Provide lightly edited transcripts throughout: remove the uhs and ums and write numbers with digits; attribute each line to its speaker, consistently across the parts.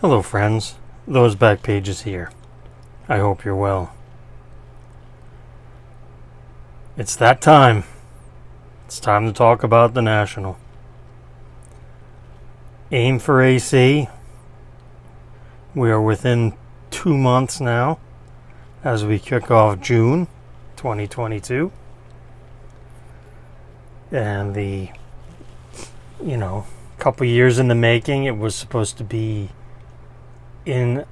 Speaker 1: Hello friends, Those Back Pages here. I hope you're well. It's that time. It's time to talk about the National. Aim for AC. We are within 2 months now as we kick off June 2022. And couple years in the making. It was supposed to be in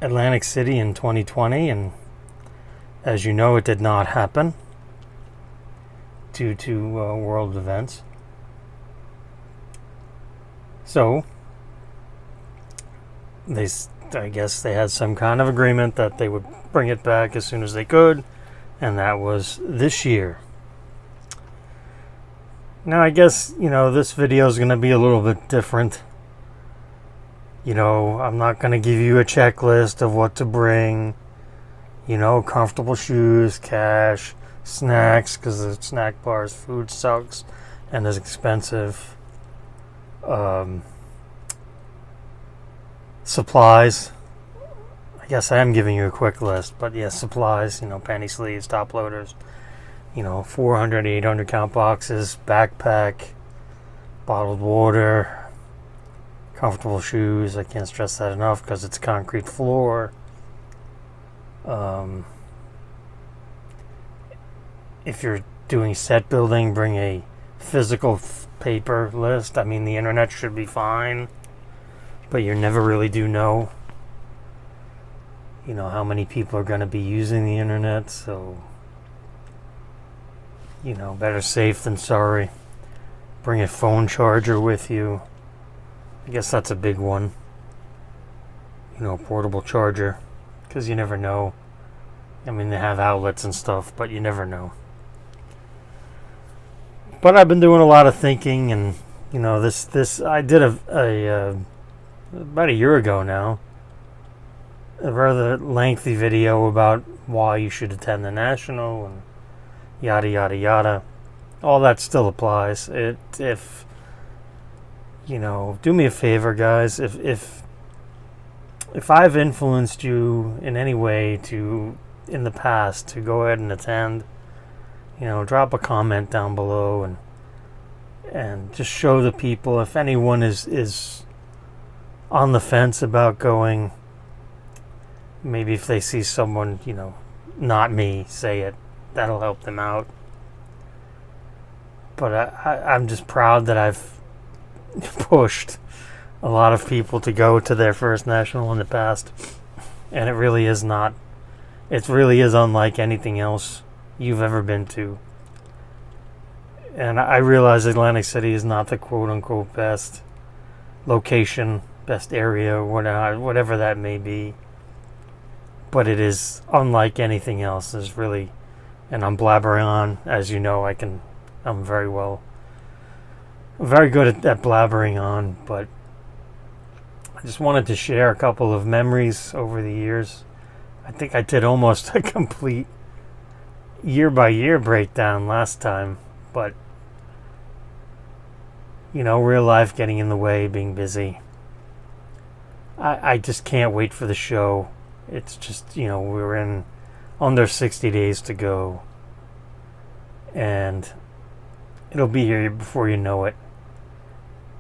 Speaker 1: Atlantic City in 2020, and as you know, it did not happen due to world events. So I guess they had some kind of agreement that they would bring it back as soon as they could, and that was this year. Now I guess, this video is going to be a little bit different. I'm not going to give you a checklist of what to bring. Comfortable shoes, cash, snacks, because the snack bar's food sucks and is expensive. Supplies. I guess I am giving you a quick list, but yes, supplies, panty sleeves, top loaders, 400, 800 count boxes, backpack, bottled water, comfortable shoes. I can't stress that enough because it's concrete floor. If you're doing set building, bring a physical paper list. I mean, the internet should be fine, but you never really do know, how many people are going to be using the internet. So, better safe than sorry. Bring a phone charger with you. I guess that's a big one. Portable charger. Because you never know. I mean, they have outlets and stuff, but you never know. But I've been doing a lot of thinking, and, this I did about a year ago now, a rather lengthy video about why you should attend the National and yada yada yada. All that still applies. Do me a favor, guys. If I've influenced you in any way in the past to go ahead and attend, drop a comment down below and just show the people, if anyone is on the fence about going, maybe if they see someone, not me, say it. That'll help them out. But I'm just proud that I've pushed a lot of people to go to their first National in the past. And it really is unlike anything else you've ever been to. And I realize Atlantic City is not the quote-unquote best location, best area, whatever that may be. But it is unlike anything else. There's really, and I'm blabbering on, as you know, I'm very good at blabbering on, but I just wanted to share a couple of memories over the years. I think I did almost a complete year-by-year breakdown last time, but, real life getting in the way, being busy. I just can't wait for the show. It's just, we're in under 60 days to go, and it'll be here before you know it.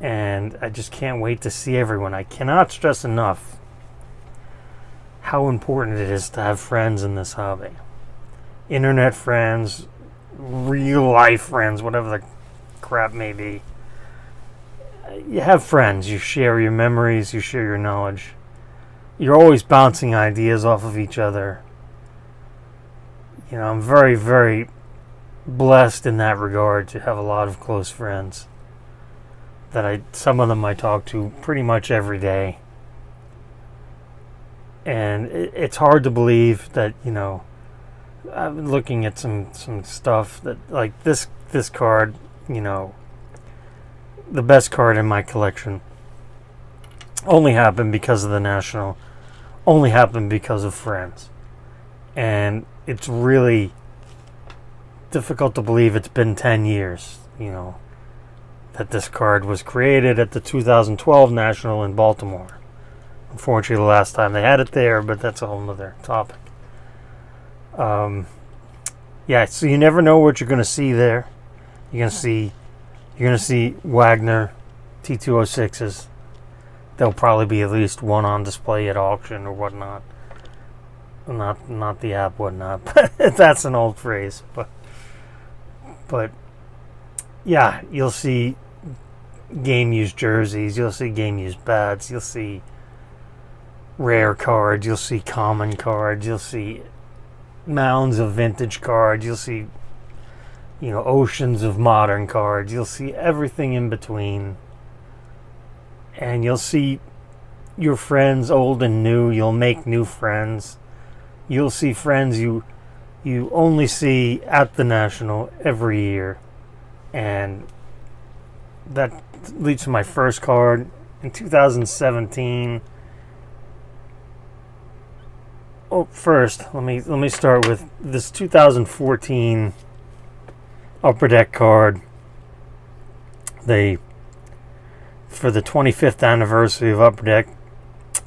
Speaker 1: And I just can't wait to see everyone. I cannot stress enough how important it is to have friends in this hobby. Internet friends, real life friends, whatever the crap may be. You have friends. You share your memories. You share your knowledge. You're always bouncing ideas off of each other. I'm very, very blessed in that regard to have a lot of close friends some of them I talk to pretty much every day. And it's hard to believe that, I've been looking at some stuff that, like this card, the best card in my collection, only happened because of the National, only happened because of friends. And it's really difficult to believe it's been 10 years, that this card was created at the 2012 National in Baltimore. Unfortunately, the last time they had it there, but that's a whole other topic. Yeah, so you never know what you're going to see there. You're going to see Wagner T206s. There'll probably be at least one on display at auction or whatnot. Not the app whatnot, but that's an old phrase. But yeah, you'll see game used jerseys, you'll see game used bats, you'll see rare cards, you'll see common cards, you'll see mounds of vintage cards, you'll see oceans of modern cards, you'll see everything in between, and you'll see your friends old and new. You'll make new friends. You'll see friends you only see at the National every year, and that leads to my first card in 2017. Oh, first, let me start with this 2014 Upper Deck card. For the 25th anniversary of Upper Deck,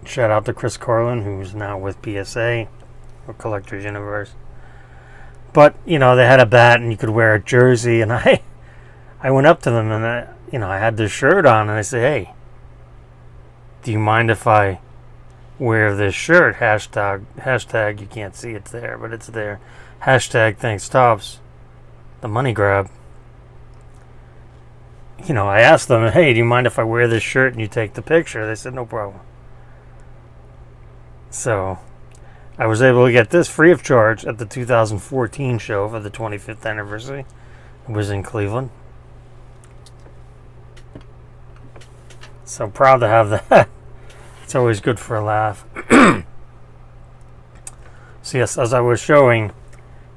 Speaker 1: shout out to Chris Carlin, who's now with PSA, or Collectors Universe. But, they had a bat and you could wear a jersey, and I went up to them and I had their shirt on, and I said, "Hey, do you mind if I wear this shirt?" Hashtag, you can't see it's there, but it's there. Hashtag thanks Topps, the money grab. I asked them, "Hey, do you mind if I wear this shirt and you take the picture?" They said, "No problem." So I was able to get this free of charge at the 2014 show for the 25th anniversary. It was in Cleveland. So proud to have that. It's always good for a laugh. So yes, as I was showing,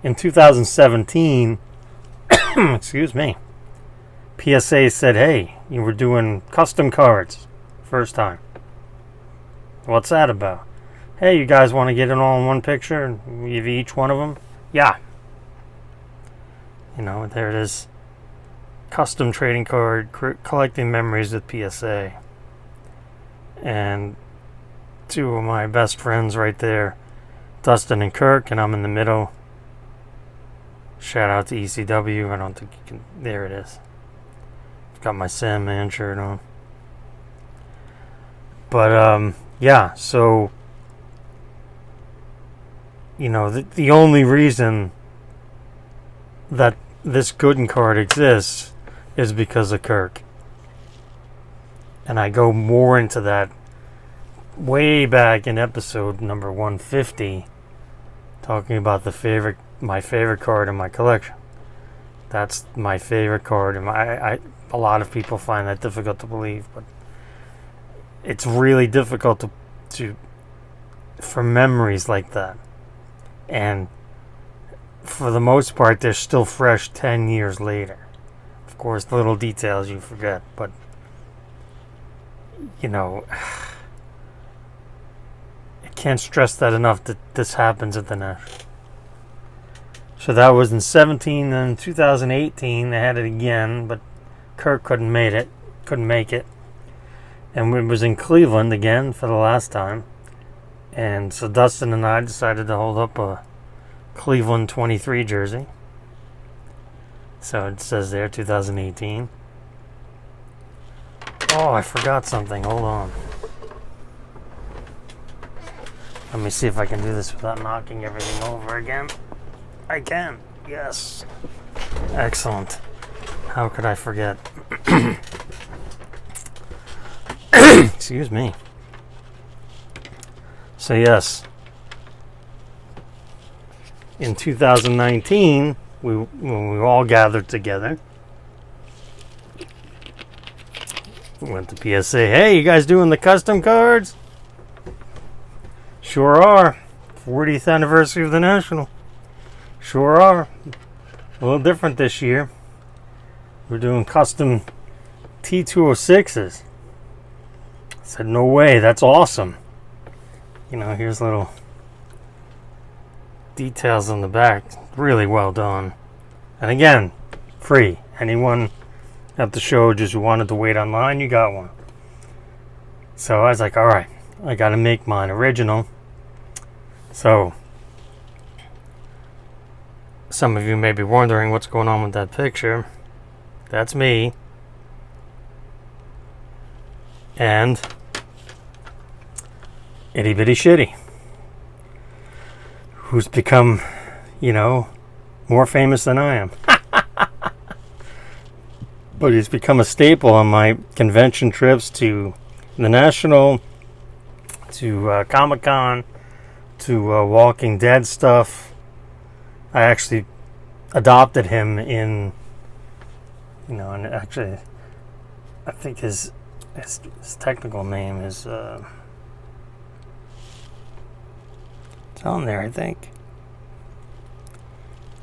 Speaker 1: in 2017, excuse me, PSA said, "Hey, you were doing custom cards. First time. What's that about? Hey, you guys want to get it all in one picture and give each one of them?" Yeah. There it is. Custom trading card, collecting memories with PSA. And two of my best friends right there, Dustin and Kirk, and I'm in the middle. Shout out to ECW. I don't think you can. There it is. I've got my Sandman shirt on. But, yeah, so, the only reason that this Gooden card exists is because of Kirk. And I go more into that way back in episode number 150, talking about my favorite card in my collection. That's my favorite card, and a lot of people find that difficult to believe, but it's really difficult for memories like that. And for the most part, they're still fresh 10 years later. Of course, the little details you forget, but I can't stress that enough that this happens at the National. So that was in 17, and in 2018 they had it again, but Kirk couldn't make it. And it was in Cleveland again for the last time. And so Dustin and I decided to hold up a Cleveland 23 jersey. So it says there 2018. Oh, I forgot something. Hold on. Let me see if I can do this without knocking everything over again. I can. Yes. Excellent. How could I forget? Excuse me. So yes, in 2019, when we all gathered together, we went to PSA. "Hey, you guys doing the custom cards?" "Sure are. 40th anniversary of the National." "Sure are. A little different this year. We're doing custom T206s." I said, "No way, that's awesome." Here's little details on the back. Really well done. And again, free. Anyone at the show just wanted to wait online, you got one. So I was like, all right, I got to make mine original. So, some of you may be wondering what's going on with that picture. That's me. And Itty Bitty Shitty, who's become, more famous than I am. But he's become a staple on my convention trips to the National, to Comic-Con, to Walking Dead stuff. I actually adopted him in, and actually, I think his technical name is, it's on there, I think.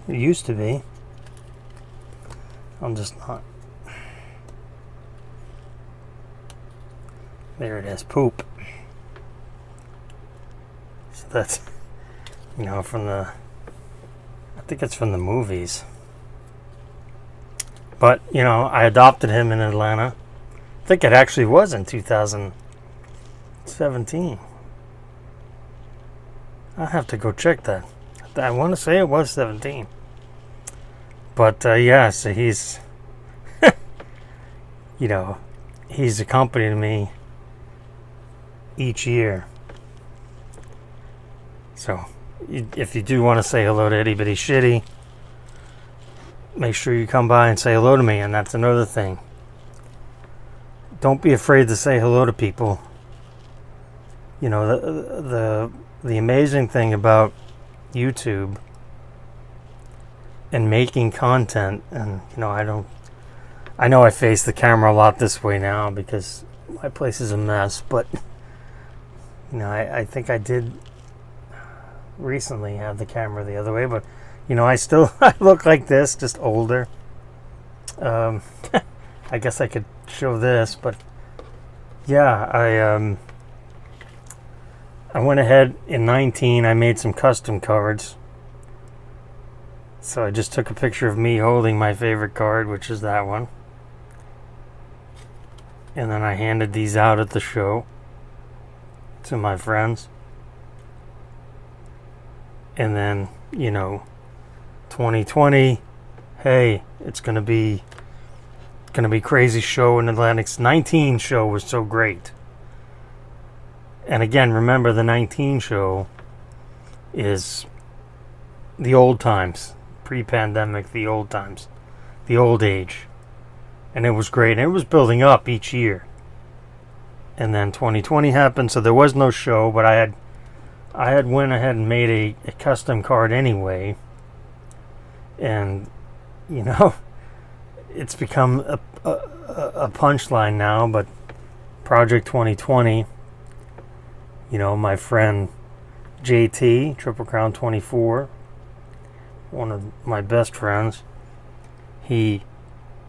Speaker 1: It used to be. I'm just not. There it is, Poop. So that's, from the, I think it's from the movies. But, I adopted him in Atlanta. I think it actually was in 2017. I'll have to go check that. I want to say it was 17. But, yeah, so he's, he's accompanied me each year. So, if you do want to say hello to Itty Bitty Shitty, make sure you come by and say hello to me. And that's another thing. Don't be afraid to say hello to people. The amazing thing about YouTube and making content, and I know I face the camera a lot this way now because my place is a mess, but I think I did recently have the camera the other way, but I look like this, just older. I guess I could show this, but yeah, I went ahead in 19. I made some custom cards. So I just took a picture of me holding my favorite card, which is that one. And then I handed these out at the show to my friends. And then, 2020, hey, it's gonna be crazy show in Atlantic's 19 show was so great. And again, remember the 19 show is the old times, pre-pandemic, the old times, the old age. And it was great. And it was building up each year. And then 2020 happened, so there was no show, but I had went ahead and made a custom card anyway. And, it's become a punchline now, but Project 2020, my friend JT, Triple Crown 24, one of my best friends, he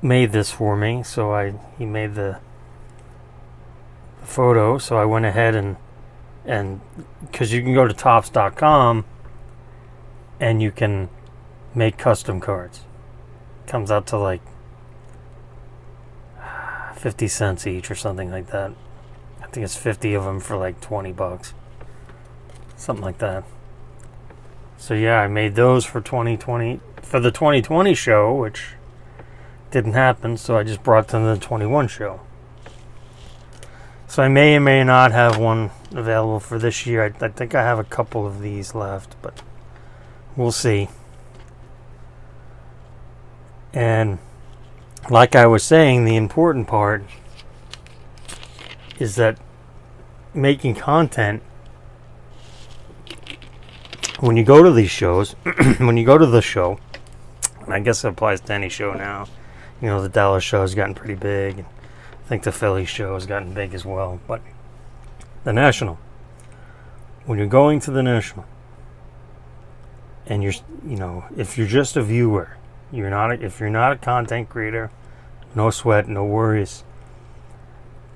Speaker 1: made this for me, so he made the photo, so I went ahead and because you can go to Topps.com and you can make custom cards. Comes out to like 50 cents each or something like that. I think it's 50 of them for like $20, something like that. So yeah, I made those for 2020, for the 2020 show, which didn't happen, so I just brought them to the 21 show. So I may or may not have one available for this year. I think I have a couple of these left, but we'll see. And like I was saying, the important part is that making content, when you go to these shows, when you go to the show, and I guess it applies to any show now, the Dallas show has gotten pretty big, and I think the Philly show has gotten big as well, but the National, when you're going to the National, and if you're just a viewer, if you're not a content creator, no sweat, no worries,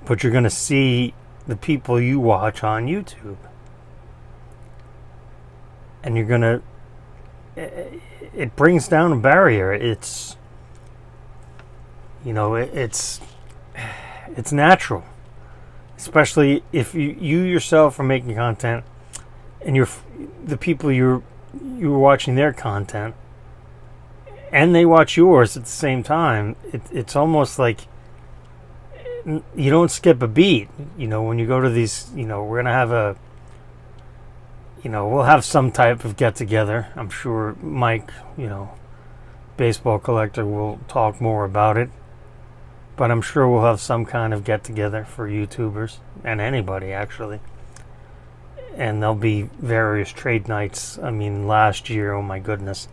Speaker 1: but you're going to see the people you watch on YouTube. And you're going to, it brings down a barrier. It's, it's natural. especially if you yourself are making content and the people you're watching their content and they watch yours at the same time. It's almost like you don't skip a beat. When you go to these, we're gonna have we'll have some type of get together. I'm sure Mike, Baseball Collector, will talk more about it. But I'm sure we'll have some kind of get together for YouTubers and anybody actually. And there'll be various trade nights. I mean, last year, oh my goodness.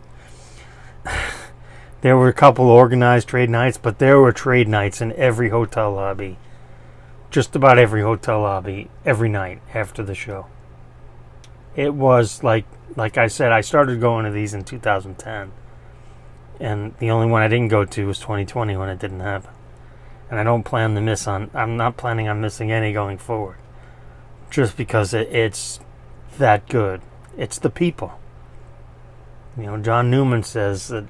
Speaker 1: There were a couple organized trade nights, but there were trade nights in every hotel lobby. Just about every hotel lobby, every night after the show. It was like I said, I started going to these in 2010. And the only one I didn't go to was 2020 when it didn't happen. And I don't plan to miss on, I'm not planning on missing any going forward. Just because it's that good. It's the people. John Newman says that,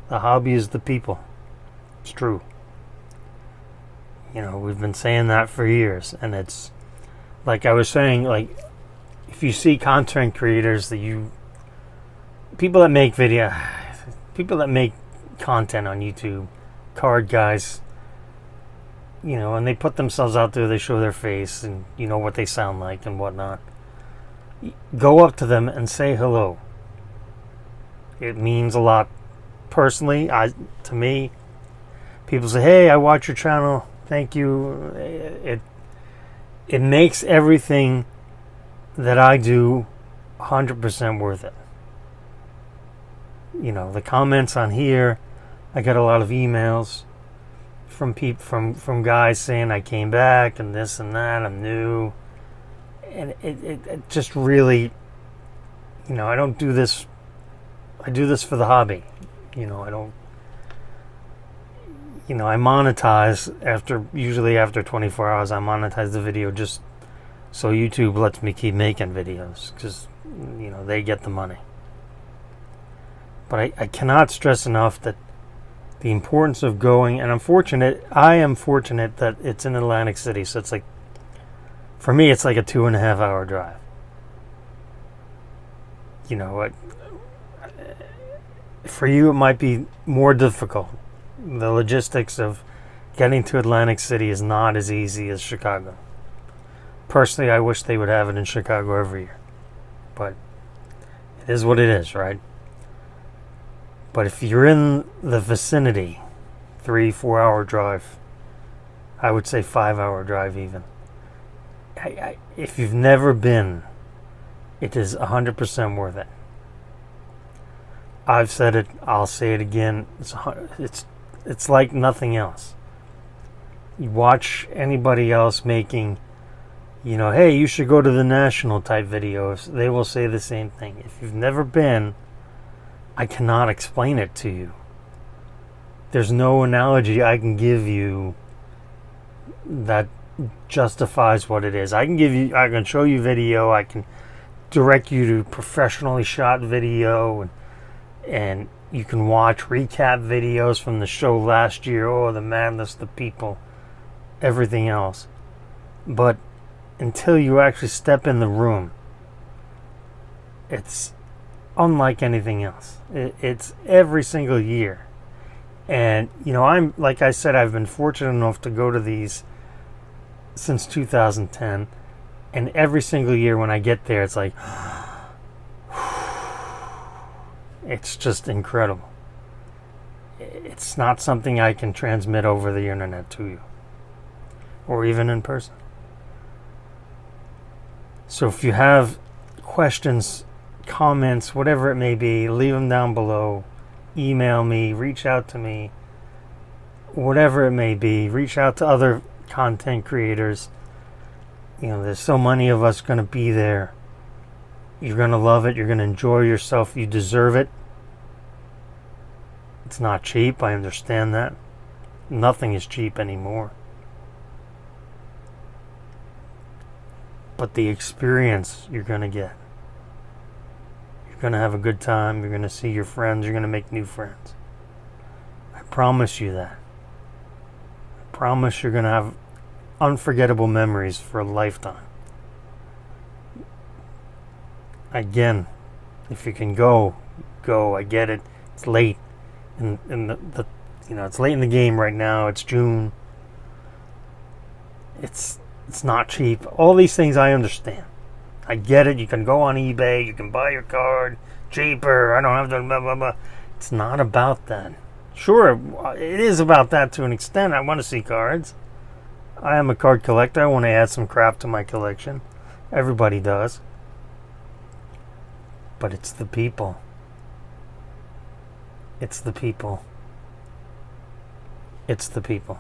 Speaker 1: the hobby is the people. It's true. We've been saying that for years. And it's, like I was saying, like, if you see content creators people that make content on YouTube, card guys, and they put themselves out there, they show their face and what they sound like and whatnot. Go up to them and say hello. It means a lot. Personally, to me, people say, "Hey, I watch your channel. Thank you." It makes everything that I do 100% worth it. The comments on here, I get a lot of emails from from guys saying I came back and this and that, I'm new, and it just really, I don't do this. I do this for the hobby. I don't. I monetize usually after 24 hours. I monetize the video just so YouTube lets me keep making videos because they get the money. But I cannot stress enough that the importance of going, and I am fortunate that it's in Atlantic City, so it's like, for me, it's like a 2.5 hour drive. For you, it might be more difficult. The logistics of getting to Atlantic City is not as easy as Chicago. Personally, I wish they would have it in Chicago every year. But it is what it is, right? But if you're in the vicinity, 3-4 hour drive, I would say 5 hour drive even. If you've never been, it is 100% worth it. I've said it, I'll say it again. It's like nothing else. You watch anybody else making, hey, you should go to the National type videos. They will say the same thing. If you've never been, I cannot explain it to you. There's no analogy I can give you that justifies what it is. I can show you video, I can direct you to professionally shot video, and you can watch recap videos from the show last year, the madness, the people, everything else. But until you actually step in the room, it's unlike anything else. It's every single year. And, I'm, like I said, I've been fortunate enough to go to these since 2010. And every single year when I get there, it's like, it's just incredible. It's not something I can transmit over the internet to you, or even in person. So if you have questions, comments, whatever it may be, leave them down below. Email me, reach out to me, whatever it may be. Reach out to other content creators. There's so many of us going to be there. You're going to love it. You're going to enjoy yourself. You deserve it. It's not cheap. I understand that. Nothing is cheap anymore. But the experience you're going to get. You're going to have a good time. You're going to see your friends. You're going to make new friends. I promise you that. I promise you're going to have unforgettable memories for a lifetime. Again, if you can go. I get it. It's late, and the it's late in the game right now. It's June. It's not cheap. All these things I understand. I get it. You can go on eBay. You can buy your card cheaper. I don't have to blah blah blah. It's not about that. Sure, it is about that to an extent. I want to see cards. I am a card collector. I want to add some crap to my collection. Everybody does. But it's the people. It's the people. It's the people.